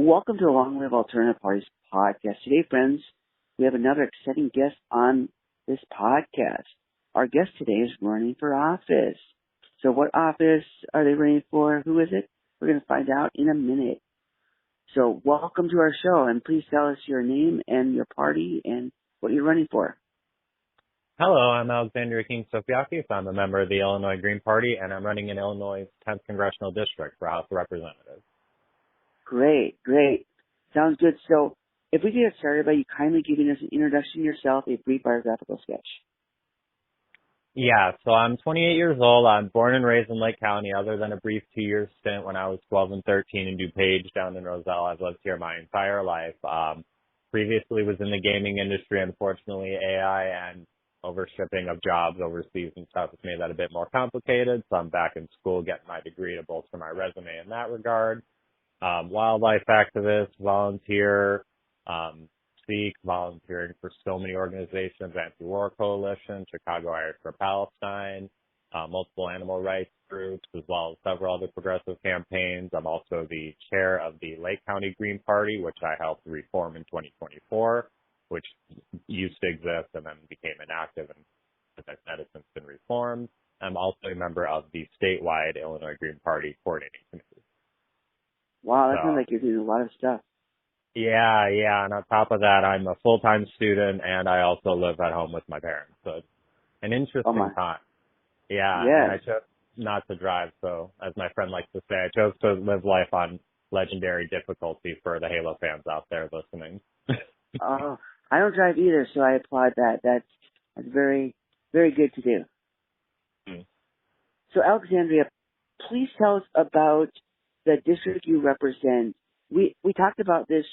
Welcome to the Long Live Alternative Parties podcast. Today, friends, we have another exciting guest on this podcast. Our guest today is running for office. So what office are they running for? Who is it? We're going to find out in a minute. So welcome to our show, and please tell us your name and your party and what you're running for. Hello, I'm Alexandria Keating-Sofiakis. I'm a member of the Illinois Green Party, and I'm running in Illinois' 10th Congressional District for House of Representatives. Great. Sounds good. So if we could get started by you kindly giving us an introduction to yourself, a brief biographical sketch. Yeah, so I'm 28 years old. I'm born and raised in Lake County, other than a brief 2-year stint when I was 12 and 13 in DuPage down in Roselle. I've lived here my entire life. Previously was in the gaming industry. Unfortunately, AI and overshipping of jobs overseas and stuff has made that a bit more complicated. So I'm back in school getting my degree to bolster my resume in that regard. Wildlife activist, volunteer, speak, volunteering for so many organizations, Anti-War Coalition, Chicago Irish for Palestine, multiple animal rights groups, as well as several other progressive campaigns. I'm also the chair of the Lake County Green Party, which I helped reform in 2024, which used to exist and then became inactive, and as I said, it's since been reformed. I'm also a member of the statewide Illinois Green Party coordinating committee. Wow, that sounds like you're doing a lot of stuff. Yeah. And on top of that, I'm a full-time student, and I also live at home with my parents. So it's an interesting time. Yeah. Yes. And I chose not to drive. So as my friend likes to say, I chose to live life on legendary difficulty for the Halo fans out there listening. Oh, I don't drive either, so I applaud that. That's very, very good to do. So Alexandria, please tell us about the district you represent. We talked about this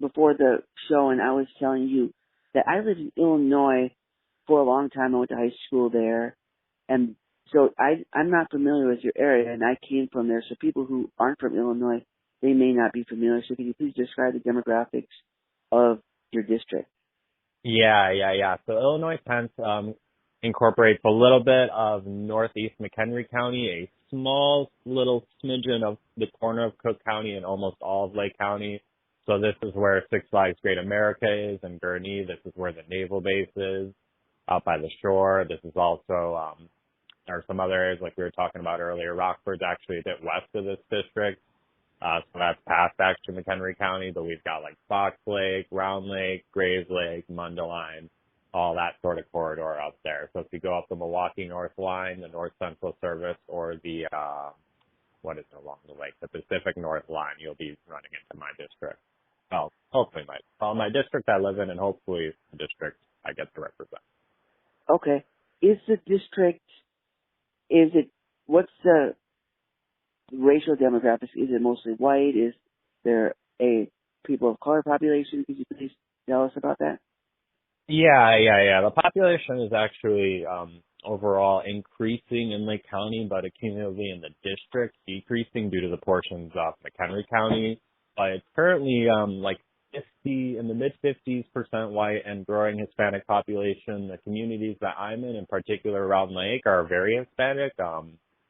before the show, and I was telling you that I lived in Illinois for a long time. I went to high school there, and so I'm not familiar with your area, and I came from there. So people who aren't from Illinois, they may not be familiar. So can you please describe the demographics of your district? Yeah. So Illinois 10th incorporates a little bit of northeast McHenry County, a small little smidgen of the corner of Cook County, and almost all of Lake County. So this is where Six Flags Great America is, and Gurnee. This is where the naval base is, out by the shore. This is also, there are some other areas like we were talking about earlier. Rockford's actually a bit west of this district. So that's past actually McHenry County, but we've got like Fox Lake, Round Lake, Graves Lake, Mundelein, all that sort of corridor up there. So if you go up the Milwaukee North Line, the North Central Service, or the, what is it along the lake, the Pacific North Line, you'll be running into my district. Well, hopefully my district I live in, and hopefully the district I get to represent. Okay. What's the racial demographics? Is it mostly white? Is there a people of color population? Could you please tell us about that? Yeah. The population is actually overall increasing in Lake County, but cumulatively in the district decreasing due to the portions of McHenry County. But it's currently like 50 in the mid-50s% white and growing Hispanic population. The communities that I'm in particular around Lake, are very Hispanic.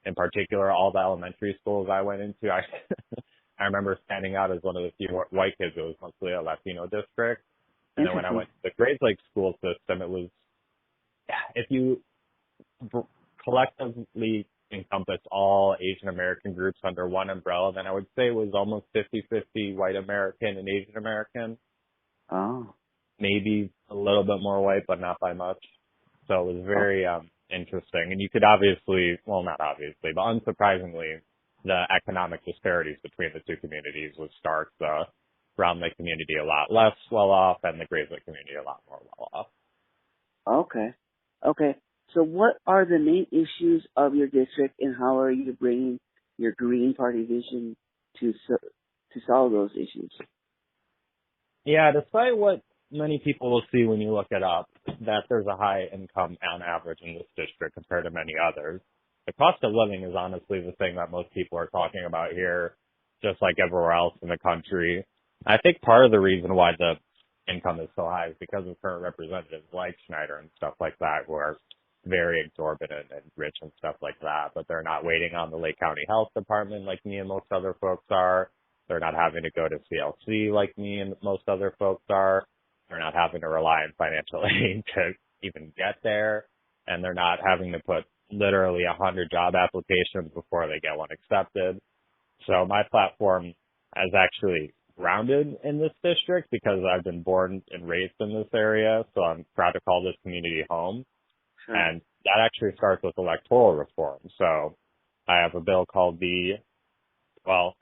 In particular, all the elementary schools I went into, I remember standing out as one of the few white kids. It was mostly a Latino district. And then when I went to the Graves Lake school system, it was, if you collectively encompass all Asian American groups under one umbrella, then I would say it was almost 50-50 white American and Asian American. Oh. Maybe a little bit more white, but not by much. So it was very interesting. And you could obviously, well, not obviously, but unsurprisingly, the economic disparities between the two communities was stark. The Round Lake community a lot less well off, and the Graves Lake community a lot more well off. Okay. So what are the main issues of your district, and how are you bringing your Green Party vision to solve those issues? Yeah, despite what many people will see when you look it up, that there's a high income on average in this district compared to many others. The cost of living is honestly the thing that most people are talking about here, just like everywhere else in the country. I think part of the reason why the income is so high is because of current representatives like Schneider and stuff like that, who are very exorbitant and rich and stuff like that, but they're not waiting on the Lake County Health Department like me and most other folks are. They're not having to go to CLC like me and most other folks are. They're not having to rely on financial aid to even get there. And they're not having to put literally 100 job applications before they get one accepted. So my platform is actually grounded in this district because I've been born and raised in this area. So I'm proud to call this community home. Sure. And that actually starts with electoral reform. So I have a bill called an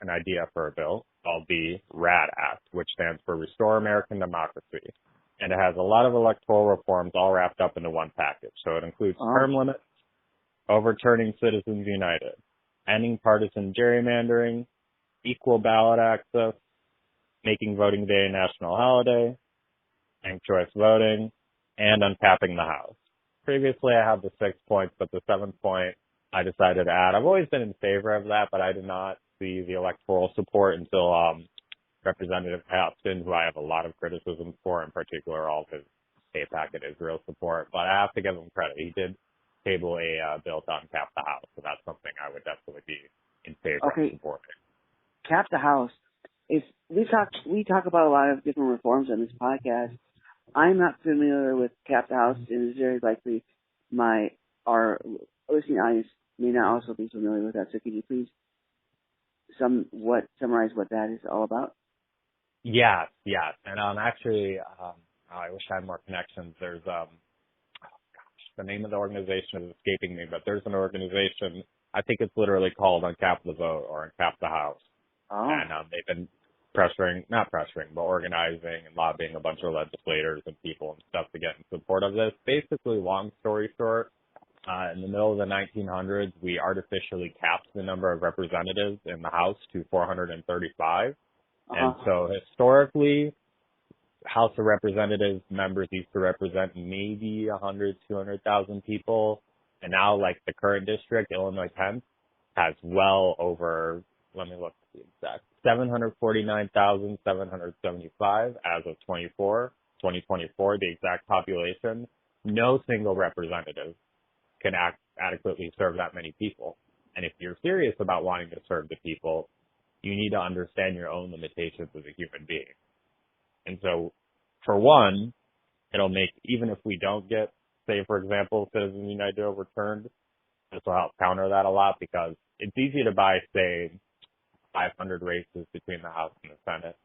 idea for a bill called the RAD Act, which stands for Restore American Democracy. And it has a lot of electoral reforms all wrapped up into one package. So it includes term limits, overturning Citizens United, ending partisan gerrymandering, equal ballot access, making voting day a national holiday, ranked choice voting, and uncapping the House. Previously, I had the 6 points, but the 7th point I decided to add. I've always been in favor of that, but I did not see the electoral support until Representative Paxton, who I have a lot of criticisms for, in particular all of his AIPAC and Israel support. But I have to give him credit. He did table a bill to uncap the House, so that's something I would definitely be in favor of supporting. Cap the House. If we talk about a lot of different reforms on this podcast. I'm not familiar with Cap the House, and it's very likely our listening audience may not also be familiar with that. So could you please summarize what that is all about? Yes. And actually, I wish I had more connections. There's the name of the organization is escaping me, but there's an organization, I think it's literally called Uncap the Vote or Uncap the House. Oh. And they've been but organizing and lobbying a bunch of legislators and people and stuff to get in support of this. Basically, long story short, in the middle of the 1900s, we artificially capped the number of representatives in the House to 435. And so historically, House of Representatives members used to represent maybe 100, 200,000 people. And now, like the current district, Illinois 10th, has well over, let me look at the exact, 749,775 as of 2024, the exact population. No single representative can adequately serve that many people. And if you're serious about wanting to serve the people, you need to understand your own limitations as a human being. And so, for one, it'll make, even if we don't get, say, for example, Citizens United overturned, this will help counter that a lot because it's easy to buy, say, 500 races between the House and the Senate.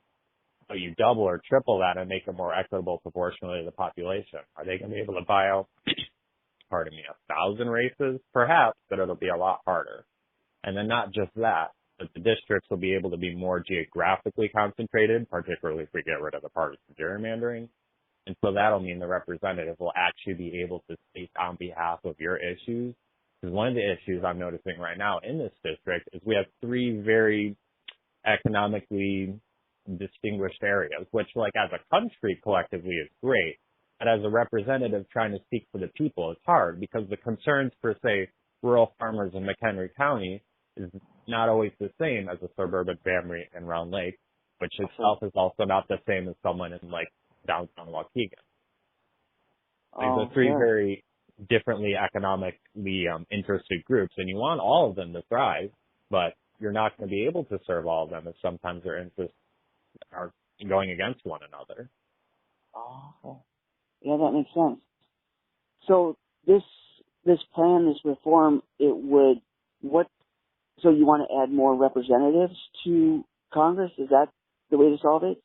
But you double or triple that and make it more equitable proportionally to the population. Are they going to be able to buy out, 1,000 races? Perhaps, but it'll be a lot harder. And then not just that, but the districts will be able to be more geographically concentrated, particularly if we get rid of the partisan gerrymandering. And so that'll mean the representative will actually be able to speak on behalf of your issues. Because one of the issues I'm noticing right now in this district is we have 3 very economically distinguished areas, which like as a country collectively is great. But as a representative trying to speak for the people, it's hard because the concerns for, say, rural farmers in McHenry County is not always the same as a suburban family in Round Lake, which itself is also not the same as someone in like downtown Waukegan. These are 3 very differently economically interested groups, and you want all of them to thrive, but you're not going to be able to serve all of them if sometimes their interests are going against one another. Oh, yeah, that makes sense. So this plan, this reform, so you want to add more representatives to Congress? Is that the way to solve it?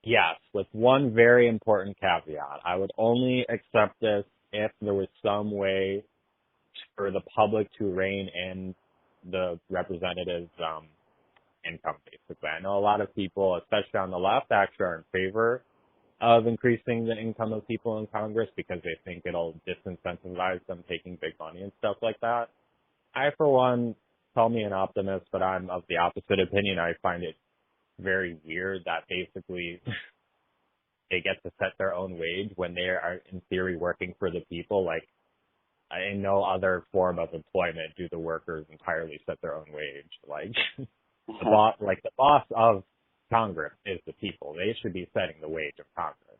Yes, with one very important caveat. I would only accept this if there was some way for the public to rein in the representatives' income, basically. I know a lot of people, especially on the left, actually are in favor of increasing the income of people in Congress because they think it'll disincentivize them taking big money and stuff like that. I, for one, call me an optimist, but I'm of the opposite opinion. I find it very weird that basically they get to set their own wage when they are, in theory, working for the people. Like, in no other form of employment do the workers entirely set their own wage. Like, the boss of Congress is the people. They should be setting the wage of Congress.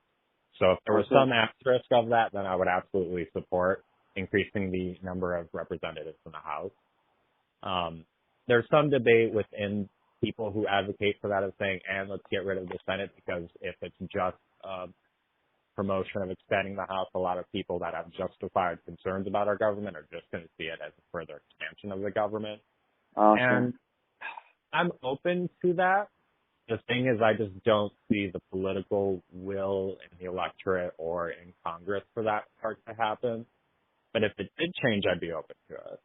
So if there was some asterisk of that, then I would absolutely support increasing the number of representatives in the House. There's some debate within people who advocate for that as saying, and let's get rid of the Senate, because if it's just promotion of expanding the House, a lot of people that have justified concerns about our government are just going to see it as a further expansion of the government. Awesome. And I'm open to that. The thing is, I just don't see the political will in the electorate or in Congress for that part to happen. But if it did change, I'd be open to it.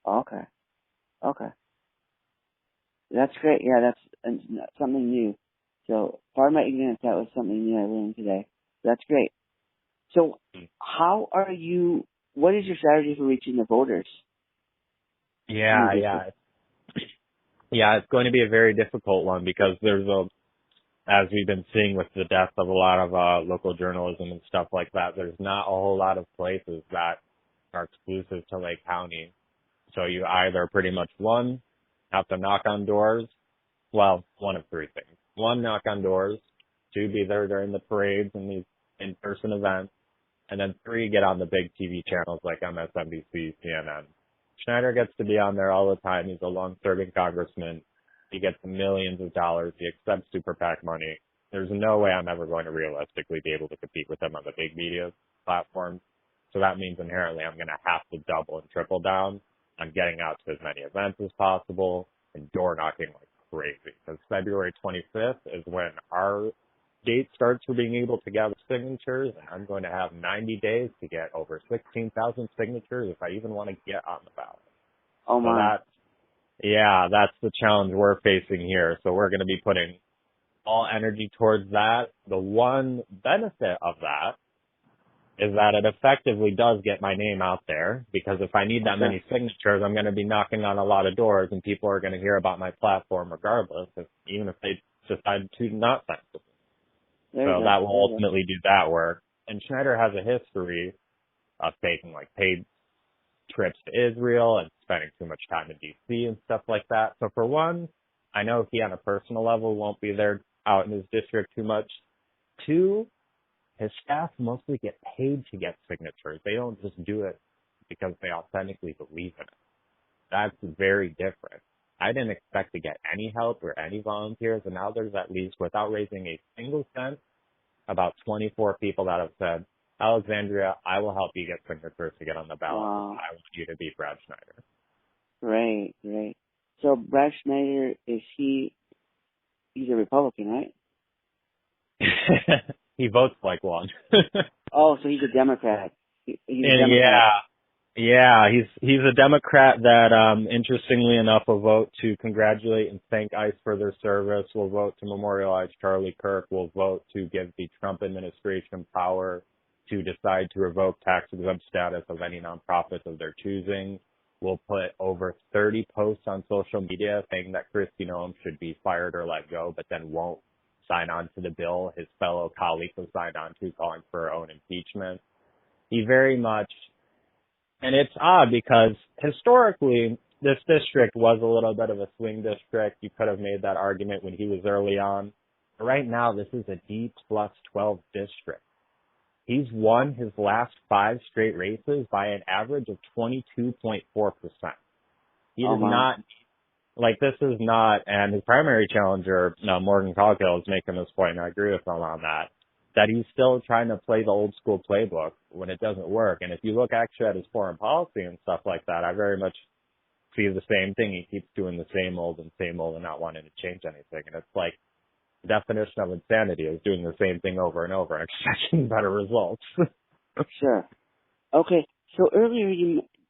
Okay. That's great. Yeah, that's something new. So, pardon my ignorance, that was something new I learned today. That's great. So, what is your strategy for reaching the voters? Yeah. It's going to be a very difficult one because as we've been seeing with the death of a lot of local journalism and stuff like that, there's not a whole lot of places that are exclusive to Lake County. So you either pretty much, one, have to knock on doors. Well, one of three things. One, knock on doors. Two, be there during the parades and these in-person events. And then three, get on the big TV channels like MSNBC, CNN. Schneider gets to be on there all the time. He's a long-serving congressman. He gets millions of dollars. He accepts super PAC money. There's no way I'm ever going to realistically be able to compete with him on the big media platforms. So that means inherently I'm going to have to double and triple down on getting out to as many events as possible and door knocking like crazy. Because February 25th is when our date starts for being able to gather signatures, and I'm going to have 90 days to get over 16,000 signatures if I even want to get on the ballot. Oh my. So that's the challenge we're facing here. So we're going to be putting all energy towards that. The one benefit of that is that it effectively does get my name out there, because if I need that many signatures, I'm going to be knocking on a lot of doors and people are going to hear about my platform regardless, even if they decide to not sign with me. So that will ultimately do that work. And Schneider has a history of taking like paid trips to Israel and spending too much time in D.C. and stuff like that. So for one, I know he on a personal level won't be there out in his district too much. Two, his staff mostly get paid to get signatures. They don't just do it because they authentically believe in it. That's very different. I didn't expect to get any help or any volunteers, and now there's at least, without raising a single cent, about 24 people that have said, Alexandria, I will help you get signatures to get on the ballot. Wow. I want you to beat Brad Schneider. Great. So Brad Schneider, he's a Republican, right? He votes like one. Oh, so he's a Democrat. He's a Democrat. Yeah, he's a Democrat that, interestingly enough, will vote to congratulate and thank ICE for their service, will vote to memorialize Charlie Kirk, will vote to give the Trump administration power to decide to revoke tax-exempt status of any nonprofits of their choosing, will put over 30 posts on social media saying that Kristi Noem should be fired or let go, but then won't sign on to the bill his fellow colleagues have signed on to, calling for her own impeachment. He very much, and it's odd because historically this district was a little bit of a swing district. You could have made that argument when he was early on. But right now, this is a D+12 district. He's won his last 5 straight races by an average of 22.4%. He does not, this is not, and his primary challenger, Morgan Coghill, is making this point, and I agree with him on that he's still trying to play the old school playbook when it doesn't work. And if you look actually at his foreign policy and stuff like that, I very much see the same thing. He keeps doing the same old and not wanting to change anything. And it's like, the definition of insanity is doing the same thing over and over and expecting better results. Sure. Okay. So earlier,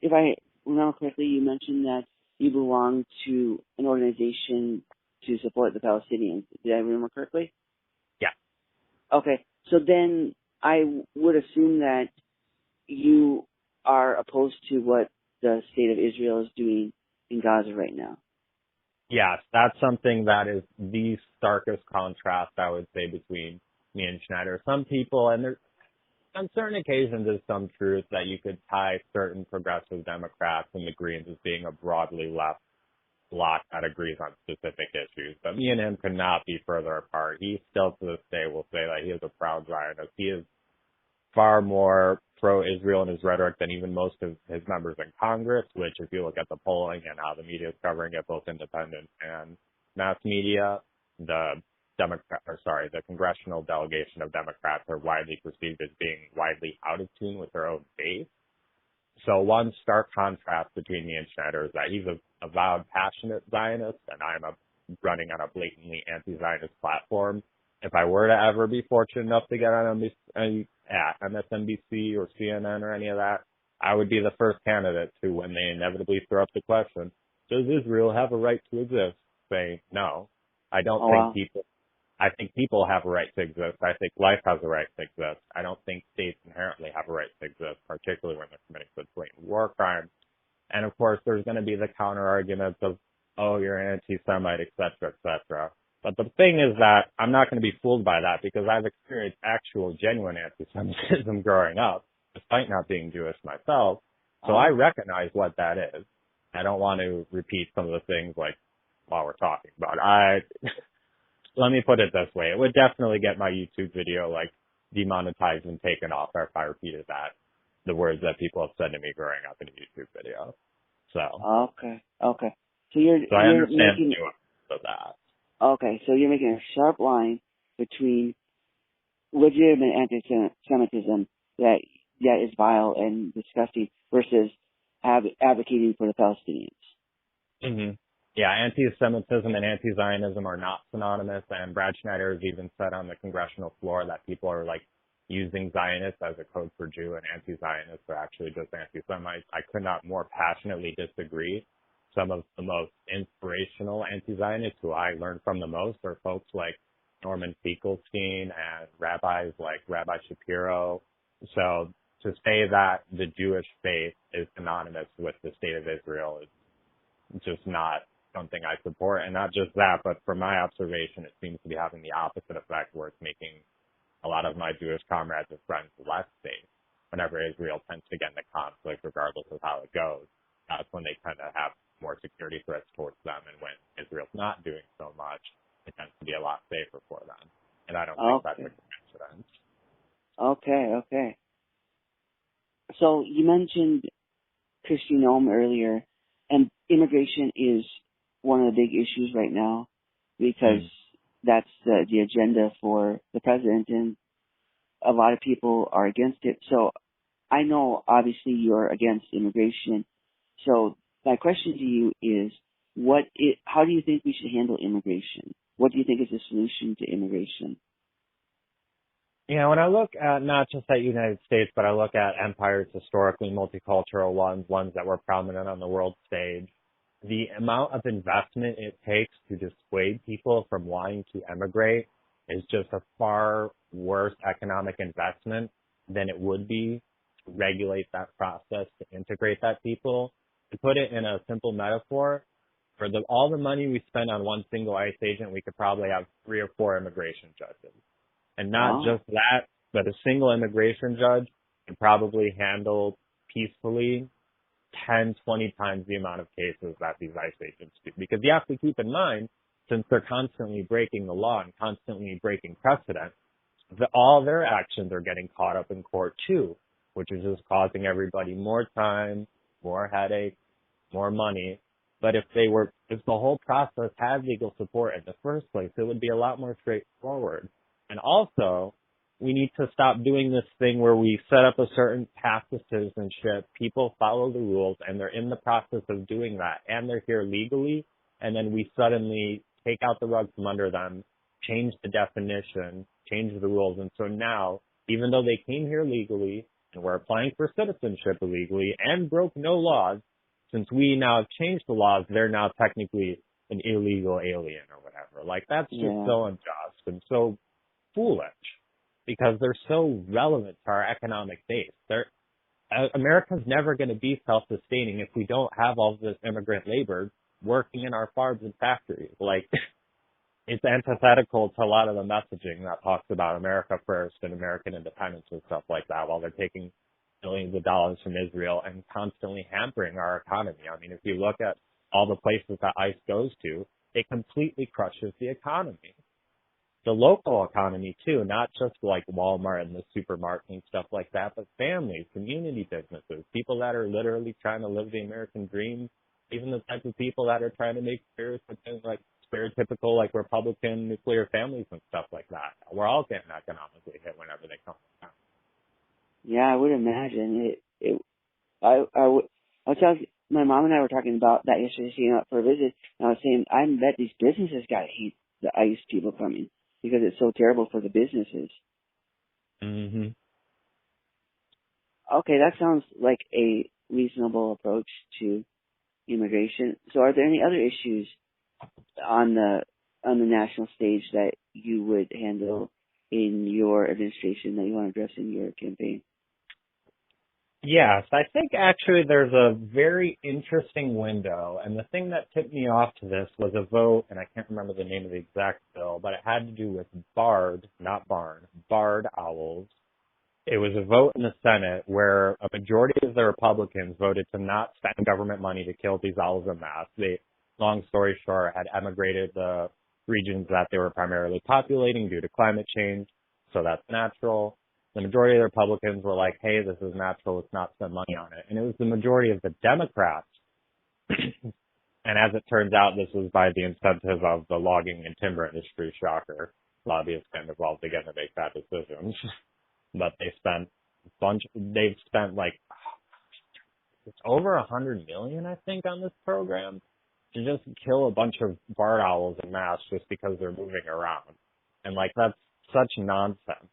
if I remember correctly, you mentioned that you belong to an organization to support the Palestinians. Did I remember correctly? Yeah. Okay. So then I would assume that you are opposed to what the state of Israel is doing in Gaza right now. Yes, that's something that is the starkest contrast, I would say, between me and Schneider. Some people, and there's on certain occasions there's some truth that you could tie certain progressive Democrats and the Greens as being a broadly left bloc that agrees on specific issues. But me and him could not be further apart. He still to this day will say that he is a proud Zionist. He is far more pro-Israel in his rhetoric than even most of his members in Congress, which if you look at the polling and how the media is covering it, both independent and mass media, the the congressional delegation of Democrats are widely perceived as being widely out of tune with their own base. So one stark contrast between me and Schneider is that he's a avowed passionate Zionist and I'm running on a blatantly anti-Zionist platform. If I were to ever be fortunate enough to get on MSNBC or CNN or any of that, I would be the first candidate to, when they inevitably throw up the question, does Israel have a right to exist? Say, no. I think people have a right to exist. I think life has a right to exist. I don't think states inherently have a right to exist, particularly when they're committing such blatant war crimes. And of course, there's going to be the counter arguments of, oh, you're an anti-Semite, et cetera, et cetera. But the thing is that I'm not going to be fooled by that because I've experienced actual, genuine anti-Semitism growing up, despite not being Jewish myself. So I recognize what that is. I don't want to repeat some of the things like while we're talking, but let me put it this way. It would definitely get my YouTube video like demonetized and taken off if I repeated the words that people have said to me growing up in a YouTube video. So. Okay. So I understand the nuance of that. Okay, so you're making a sharp line between legitimate anti-Semitism that is vile and disgusting versus advocating for the Palestinians. Mm-hmm. Yeah, anti-Semitism and anti-Zionism are not synonymous, and Brad Schneider has even said on the congressional floor that people are like using Zionists as a code for Jew and anti-Zionists are actually just anti-Semites. I could not more passionately disagree. Some of the most inspirational anti-Zionists who I learned from the most are folks like Norman Finkelstein and rabbis like Rabbi Shapiro. So to say that the Jewish faith is synonymous with the state of Israel is just not something I support. And not just that, but from my observation, it seems to be having the opposite effect where it's making a lot of my Jewish comrades and friends less safe. Whenever Israel tends to get into conflict, regardless of how it goes, that's when they tend to have more security threats towards them. And when Israel's not doing so much, it tends to be a lot safer for them. And I don't think that's a coincidence. Okay. So you mentioned Christian Nome earlier, and immigration is one of the big issues right now because that's the agenda for the president, and a lot of people are against it. So I know obviously you're against immigration. So my question to you is, how do you think we should handle immigration? What do you think is the solution to immigration? Yeah, when I look at not just at United States, but I look at empires, historically multicultural ones that were prominent on the world stage, the amount of investment it takes to dissuade people from wanting to emigrate is just a far worse economic investment than it would be to regulate that process, to integrate that people. To put it in a simple metaphor, for all the money we spend on one single ICE agent, we could probably have 3 or 4 immigration judges. And not just that, but a single immigration judge can probably handle peacefully 10, 20 times the amount of cases that these ICE agents do. Because you have to keep in mind, since they're constantly breaking the law and constantly breaking precedent, all their actions are getting caught up in court too, which is just causing everybody more time, more headache, more money. But if the whole process had legal support in the first place, it would be a lot more straightforward. And also, we need to stop doing this thing where we set up a certain path to citizenship, people follow the rules, and they're in the process of doing that, and they're here legally, and then we suddenly take out the rug from under them, change the definition, change the rules. And so now, even though they came here legally, and were applying for citizenship illegally, and broke no laws, since we now have changed the laws, they're now technically an illegal alien or whatever. Like, that's just so unjust and so foolish because they're so relevant to our economic base. America's never going to be self-sustaining if we don't have all this immigrant labor working in our farms and factories. Like, it's antithetical to a lot of the messaging that talks about America first and American independence and stuff like that while they're taking billions of dollars from Israel and constantly hampering our economy. I mean, if you look at all the places that ICE goes to, it completely crushes the economy. The local economy too, not just like Walmart and the supermarket and stuff like that, but families, community businesses, people that are literally trying to live the American dream, even the type of people that are trying to make sure that things like stereotypical like Republican nuclear families and stuff like that. We're all getting economically hit whenever they come down. Yeah, I would imagine I was telling my mom and I were talking about that yesterday. She came out for a visit, and I was saying I bet these businesses got to hate the ICE people coming because it's so terrible for the businesses. Mm-hmm. Okay, that sounds like a reasonable approach to immigration. So, are there any other issues on the national stage that you would handle in your administration that you want to address in your campaign? Yes, I think actually there's a very interesting window, and the thing that tipped me off to this was a vote, and I can't remember the name of the exact bill, but it had to do with barred, not barn, barred owls. It was a vote in the Senate where a majority of the Republicans voted to not spend government money to kill these owls en masse. They, long story short, had emigrated the regions that they were primarily populating due to climate change, so that's natural. The majority of the Republicans were like, hey, this is natural, let's not spend money on it. And it was the majority of the Democrats. And as it turns out, this was by the incentive of the logging and timber industry, shocker. Lobbyists get involved again to make bad decisions. But they've spent like, it's over $100 million, I think, on this program to just kill a bunch of barred owls en masse just because they're moving around. And like, that's such nonsense.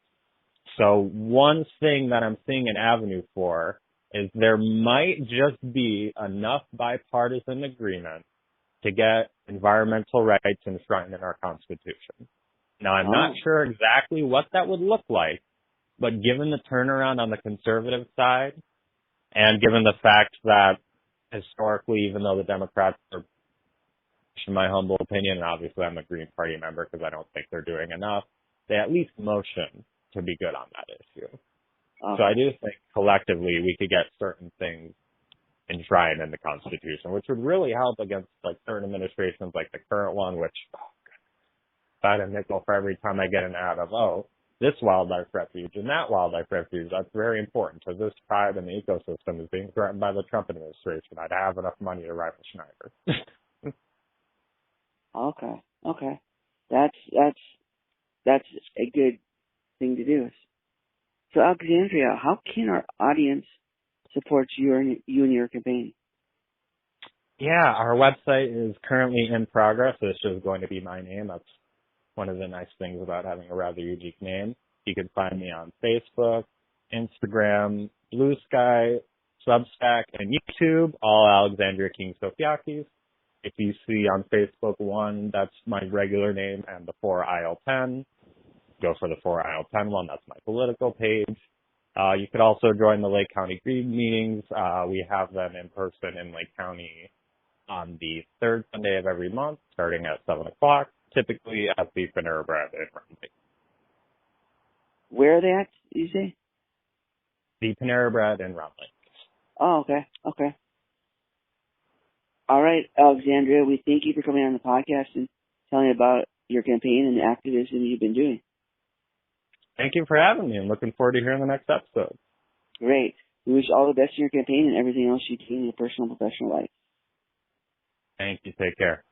So one thing that I'm seeing an avenue for is there might just be enough bipartisan agreement to get environmental rights enshrined in our Constitution. Now, I'm not sure exactly what that would look like, but given the turnaround on the conservative side, and given the fact that historically, even though the Democrats are, in my humble opinion, and obviously I'm a Green Party member because I don't think they're doing enough, they at least motion to be good on that issue. So I do think collectively we could get certain things enshrined in the Constitution, which would really help against like certain administrations like the current one, which if I had a nickel for every time I get an ad of, this wildlife refuge and that wildlife refuge, that's very important to this tribe and the ecosystem is being threatened by the Trump administration. I'd have enough money to rival Schneider. Okay. That's a good thing to do. So, Alexandria, how can our audience support you and your campaign? Yeah, our website is currently in progress. It's just going to be my name. That's one of the nice things about having a rather unique name. You can find me on Facebook, Instagram, Blue Sky, Substack, and YouTube, all Alexandria Keating-Sofiakis. If you see on Facebook one, that's my regular name, and the 4IL10. Go for the 4IL10 one. That's my political page. You could also join the Lake County Green meetings. We have them in person in Lake County on the third Sunday of every month, starting at 7 o'clock, typically at the Panera Bread in Rhode Lake. Where are they at, you say? The Panera Bread in Rhode Lake. Oh, okay. All right, Alexandria, we thank you for coming on the podcast and telling about your campaign and the activism you've been doing. Thank you for having me. I'm looking forward to hearing the next episode. Great. We wish all the best in your campaign and everything else you do in your personal and professional life. Thank you. Take care.